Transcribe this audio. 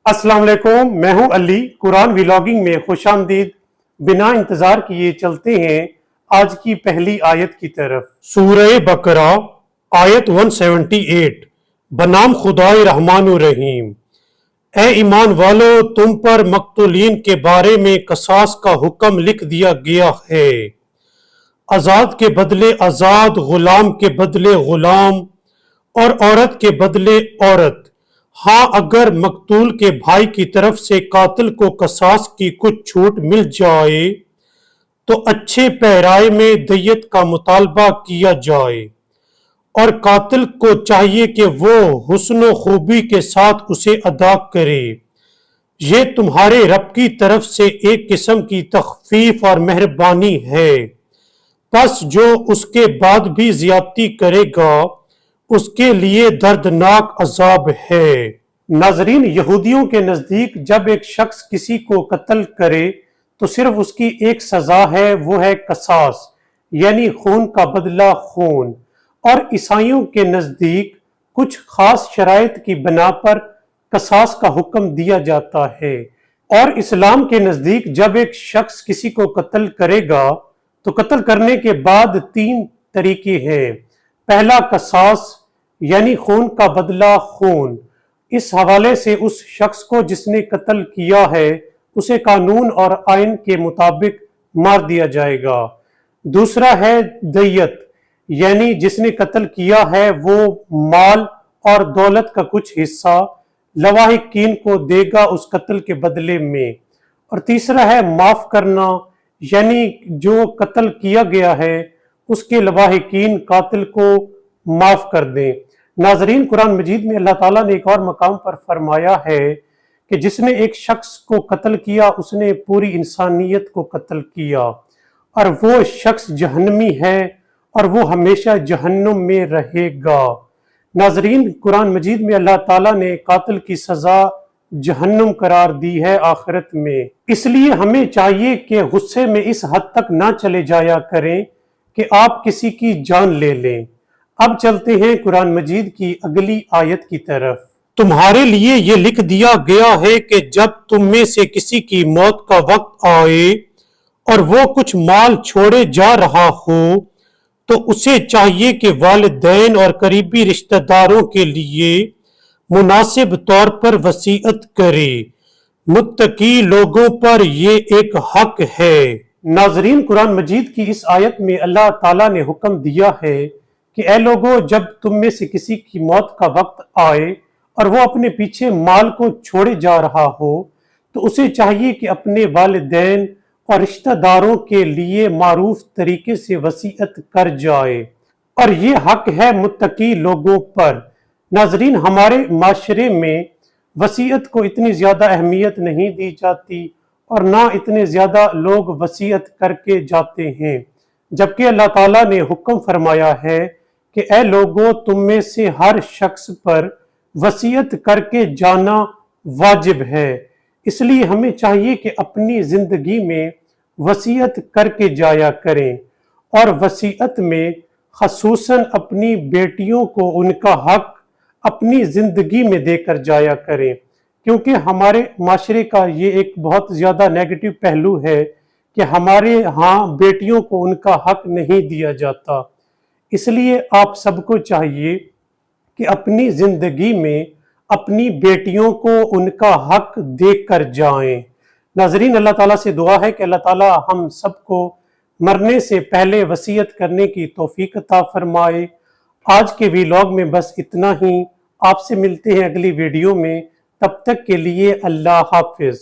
السلام علیکم، میں ہوں علی۔ قرآن ویلاگنگ میں خوش آمدید۔ بنا انتظار کیے چلتے ہیں آج کی پہلی آیت کی طرف۔ سورہ بقرہ آیت 178۔ بنام خدائے رحمان الرحیم۔ اے ایمان والو، تم پر مقتولین کے بارے میں قصاص کا حکم لکھ دیا گیا ہے۔ آزاد کے بدلے آزاد، غلام کے بدلے غلام، اور عورت کے بدلے عورت۔ ہاں، اگر مقتول کے بھائی کی طرف سے قاتل کو قصاص کی کچھ چھوٹ مل جائے تو اچھے پیرائے میں دیت کا مطالبہ کیا جائے، اور قاتل کو چاہیے کہ وہ حسن و خوبی کے ساتھ اسے ادا کرے۔ یہ تمہارے رب کی طرف سے ایک قسم کی تخفیف اور مہربانی ہے۔ پس جو اس کے بعد بھی زیادتی کرے گا اس کے لیے دردناک عذاب ہے۔ ناظرین، یہودیوں کے نزدیک جب ایک شخص کسی کو قتل کرے تو صرف اس کی ایک سزا ہے، وہ ہے قصاص، یعنی خون کا بدلہ خون۔ اور عیسائیوں کے نزدیک کچھ خاص شرائط کی بنا پر قصاص کا حکم دیا جاتا ہے۔ اور اسلام کے نزدیک جب ایک شخص کسی کو قتل کرے گا تو قتل کرنے کے بعد 3 طریقے ہیں۔ پہلا قصاص، یعنی خون کا بدلہ خون۔ اس حوالے سے اس شخص کو جس نے قتل کیا ہے اسے قانون اور آئین کے مطابق مار دیا جائے گا۔ دوسرا ہے دیت، یعنی جس نے قتل کیا ہے وہ مال اور دولت کا کچھ حصہ لواحقین کو دے گا اس قتل کے بدلے میں۔ اور تیسرا ہے معاف کرنا، یعنی جو قتل کیا گیا ہے اس کے لواحقین قاتل کو معاف کر دیں۔ ناظرین، قرآن مجید میں اللہ تعالیٰ نے ایک اور مقام پر فرمایا ہے کہ جس نے ایک شخص کو قتل کیا اس نے پوری انسانیت کو قتل کیا، اور وہ شخص جہنمی ہے اور وہ ہمیشہ جہنم میں رہے گا۔ ناظرین، قرآن مجید میں اللہ تعالیٰ نے قاتل کی سزا جہنم قرار دی ہے آخرت میں۔ اس لیے ہمیں چاہیے کہ غصے میں اس حد تک نہ چلے جایا کریں کہ آپ کسی کی جان لے لیں۔ اب چلتے ہیں قرآن مجید کی اگلی آیت کی طرف۔ تمہارے لیے یہ لکھ دیا گیا ہے کہ جب تم میں سے کسی کی موت کا وقت آئے اور وہ کچھ مال چھوڑے جا رہا ہو تو اسے چاہیے کہ والدین اور قریبی رشتہ داروں کے لیے مناسب طور پر وصیت کرے۔ متقی لوگوں پر یہ ایک حق ہے۔ ناظرین، قرآن مجید کی اس آیت میں اللہ تعالیٰ نے حکم دیا ہے کہ اے لوگو، جب تم میں سے کسی کی موت کا وقت آئے اور وہ اپنے پیچھے مال کو چھوڑے جا رہا ہو تو اسے چاہیے کہ اپنے والدین اور رشتہ داروں کے لیے معروف طریقے سے وصیت کر جائے، اور یہ حق ہے متقی لوگوں پر۔ ناظرین، ہمارے معاشرے میں وصیت کو اتنی زیادہ اہمیت نہیں دی جاتی اور نہ اتنے زیادہ لوگ وصیت کر کے جاتے ہیں، جبکہ اللہ تعالیٰ نے حکم فرمایا ہے کہ اے لوگو، تم میں سے ہر شخص پر وصیت کر کے جانا واجب ہے۔ اس لیے ہمیں چاہیے کہ اپنی زندگی میں وصیت کر کے جایا کریں، اور وصیت میں خصوصاً اپنی بیٹیوں کو ان کا حق اپنی زندگی میں دے کر جایا کریں، کیونکہ ہمارے معاشرے کا یہ ایک بہت زیادہ نیگیٹو پہلو ہے کہ ہمارے ہاں بیٹیوں کو ان کا حق نہیں دیا جاتا۔ اس لیے آپ سب کو چاہیے کہ اپنی زندگی میں اپنی بیٹیوں کو ان کا حق دے کر جائیں۔ ناظرین، اللہ تعالیٰ سے دعا ہے کہ اللہ تعالیٰ ہم سب کو مرنے سے پہلے وصیت کرنے کی توفیق عطا فرمائے۔ آج کے ویلاگ میں بس اتنا ہی۔ آپ سے ملتے ہیں اگلی ویڈیو میں، تب تک کے لیے اللہ حافظ۔